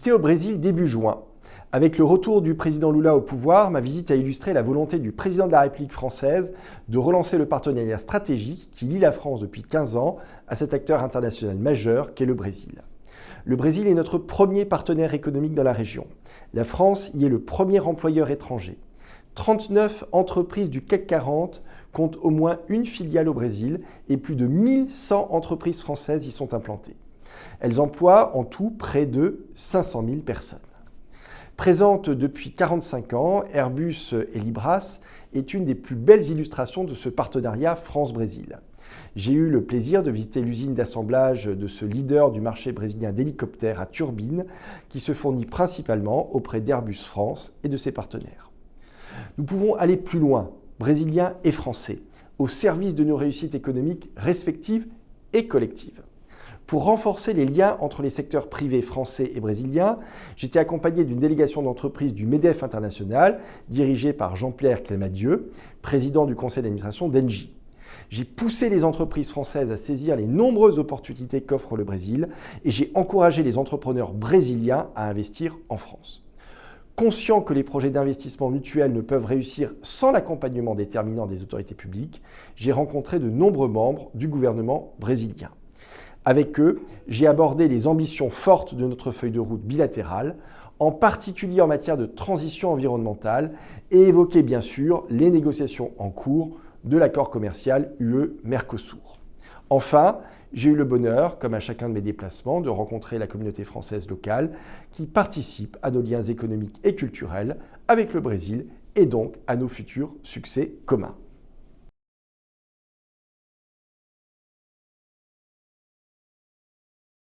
J'étais au Brésil début juin. Avec le retour du président Lula au pouvoir, ma visite a illustré la volonté du président de la République française de relancer le partenariat stratégique qui lie la France depuis 15 ans à cet acteur international majeur qu'est le Brésil. Le Brésil est notre premier partenaire économique dans la région. La France y est le premier employeur étranger. 39 entreprises du CAC 40 comptent au moins une filiale au Brésil et plus de 1100 entreprises françaises y sont implantées. Elles emploient en tout près de 500 000 personnes. Présente depuis 45 ans, Airbus et Libras est une des plus belles illustrations de ce partenariat France-Brésil. J'ai eu le plaisir de visiter l'usine d'assemblage de ce leader du marché brésilien d'hélicoptères à turbines qui se fournit principalement auprès d'Airbus France et de ses partenaires. Nous pouvons aller plus loin, brésiliens et français, au service de nos réussites économiques respectives et collectives. Pour renforcer les liens entre les secteurs privés français et brésiliens, j'étais accompagné d'une délégation d'entreprises du MEDEF International, dirigée par Jean-Pierre Clémadieu, président du conseil d'administration d'Engie. J'ai poussé les entreprises françaises à saisir les nombreuses opportunités qu'offre le Brésil et j'ai encouragé les entrepreneurs brésiliens à investir en France. Conscient que les projets d'investissement mutuels ne peuvent réussir sans l'accompagnement déterminant des autorités publiques, j'ai rencontré de nombreux membres du gouvernement brésilien. Avec eux, j'ai abordé les ambitions fortes de notre feuille de route bilatérale, en particulier en matière de transition environnementale, et évoqué bien sûr les négociations en cours de l'accord commercial UE-Mercosur. Enfin, j'ai eu le bonheur, comme à chacun de mes déplacements, de rencontrer la communauté française locale qui participe à nos liens économiques et culturels avec le Brésil et donc à nos futurs succès communs.